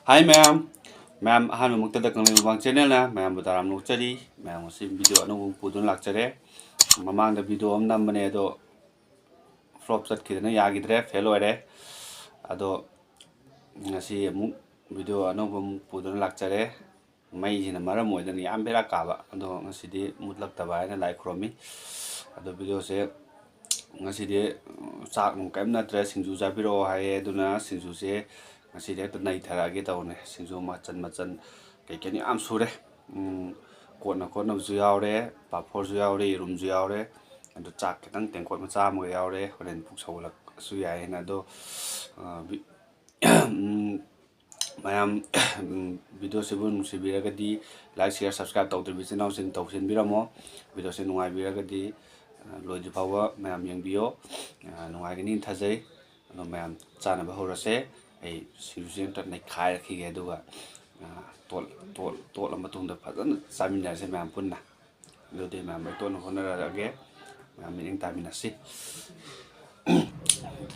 Hi ma'am, ma'am ahan muktada kang mubang channel na ma'am butaram nukchari ma'am ngasi video ano pudun lakchare mamang da video am nambane ado flop chatkidana yagidre fail oire ado ngasi amuk video ano pudun lakchare mai jina maram oidana yam bera kaba ado ngasi di mutlaktaba haina lai khromi ado video se ngasi di chak nung kaim natre singju jabiro haye aduna singju se ngasi di ta nai tharage tawne singju machan kekeni am sure kona ju yaure paphor ju yaure irum ju yaure ado chak ketang tengkot macha ma yaure horen puk sawlak su yai na do mayam video se bun sibiragadi like share subscribe tawdri channel sin tawsin biramo video se nungai biragadi loidi fawa mayam yengbiyo nungai gani thajai no mayam chana ba horase ai sirusen ta nai khai rakhi ge duga tol ama tungda phajana chamin se mayam punna lodi mayam ton honara rage mayam ning tamina si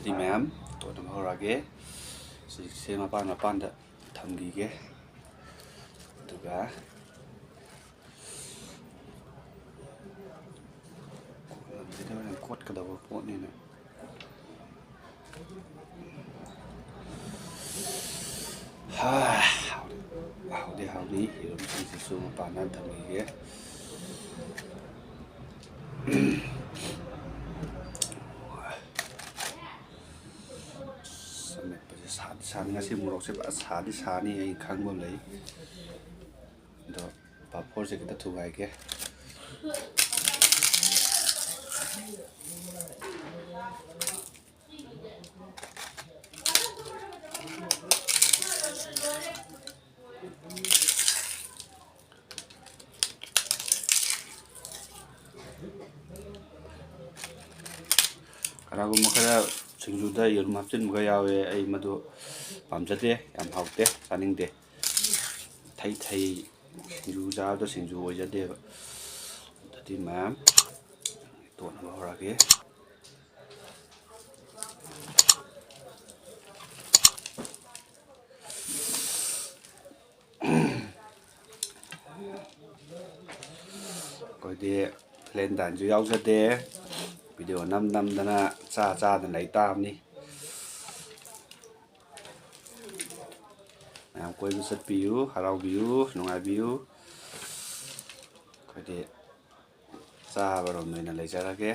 di mayam ton horage se mapan da thamgi ge duga video yang kuat ke dawa pot ni na howdy hirum si su panan thamgi ge sani ngasi murok se sani ai khangbo lei do paphor se kita thugai ke karagum khara singjuda yerum hapchin mga yawe ai madu pamjate yam haute saningde thai singju ja da singju ojade tadi ma'am to na horage ko de len dan ju yaw jade video nam dana cha da lai tam ni mayam koi bu sat piu harau biu nungai biu ko de cha barom noina lai jarage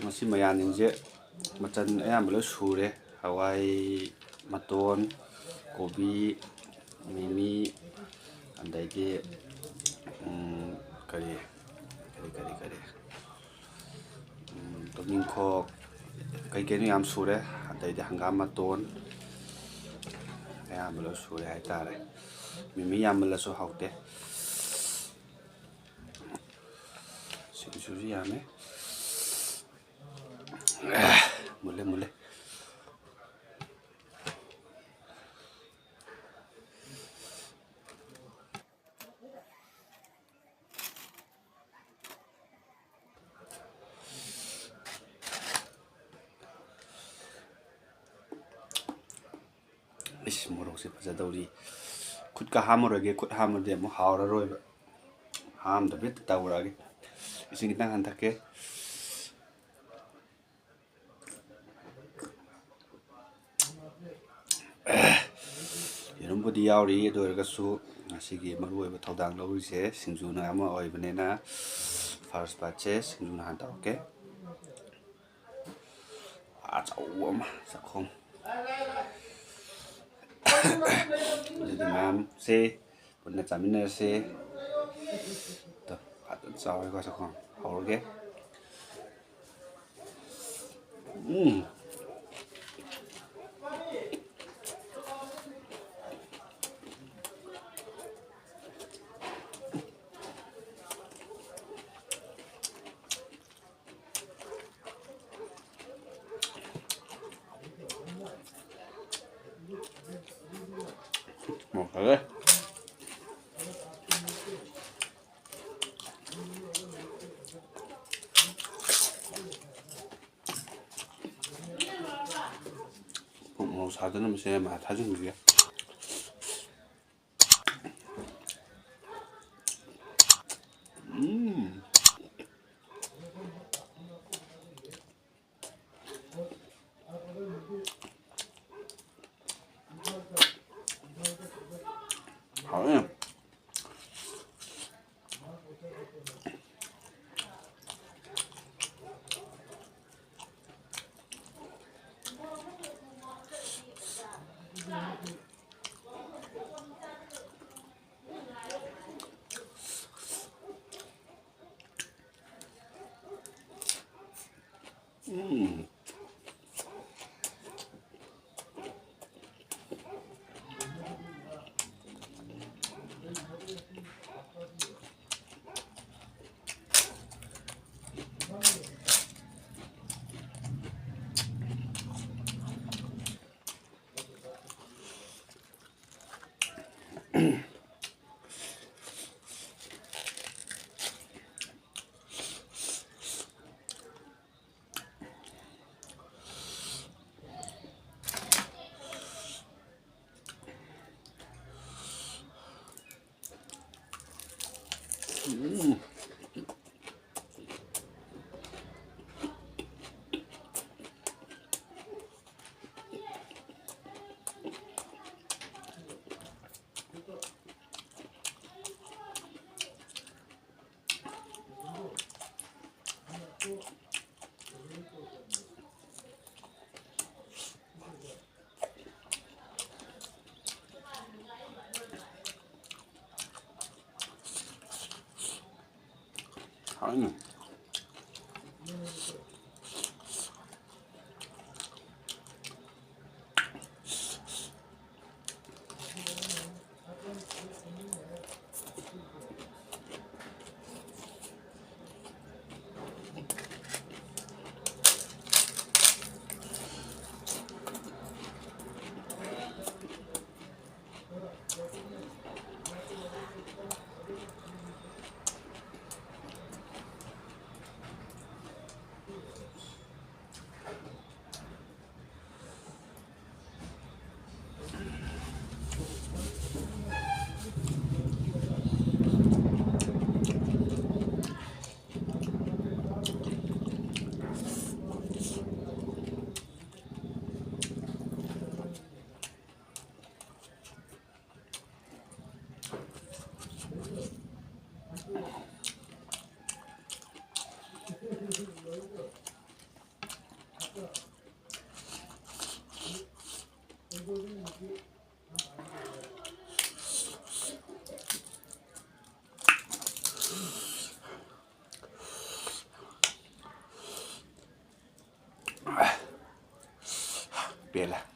masi mayan ninje machan ayam lo sure hawai maton kobi mimi andai de kari tomin khok kai keni am sure andai de hangam maton ayam lo sure hai tare mimi yam la so haute suri yame mule is morok se paja dauri khut ka hamorage khut hamorde mo hawra roiba ham da bit tawrage ising kitang han thake yerum bodi yauri doirga su asigi maru oiba thodang lawri se singju na ama oibane na first batch singju na han ta okay ama sakhong jadi ma'am se punna chamina se to patun chawe ko sakhong horge okay 사드는 마 타준 게. 아, 아니. Bela.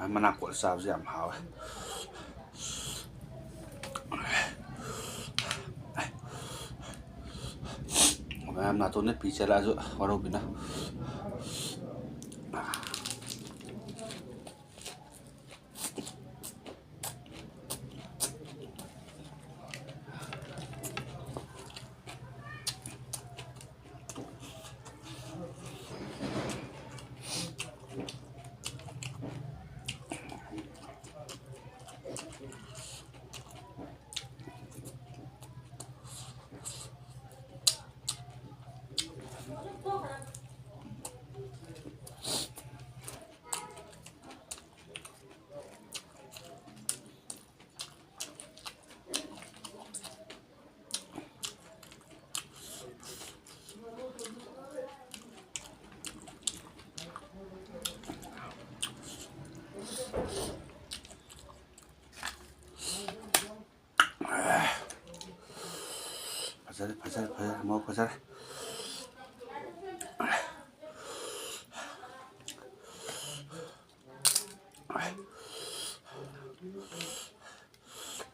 Mana kol sabzi am hawe. Ma'am nato ne piche la zo waro bina. Pasar, mau pasar.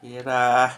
Ira.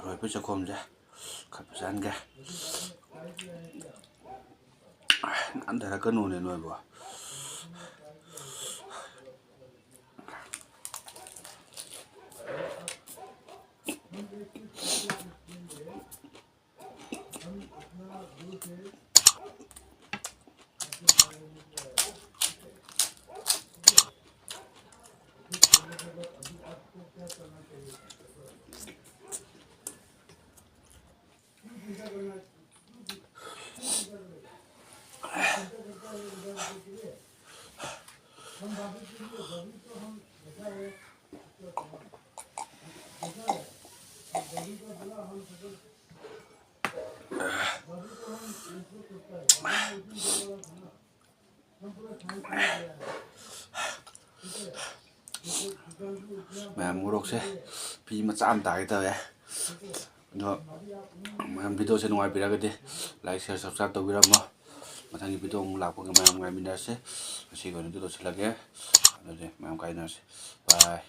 Rồi bây giờ cùng ra khắp gian kìa ăn thấy là cơn nôn này nuôi bò Mẹ mua đồ xe vì mà chạm tải tờ ấy đó mà video sẽ ngoài video cái đi like share subscribe tàu video mà thằng video ông làm của cái mẹ ông ngày mình đã sẽ còn những video sẽ là cái rồi mẹ ông cái nào sẽ bye.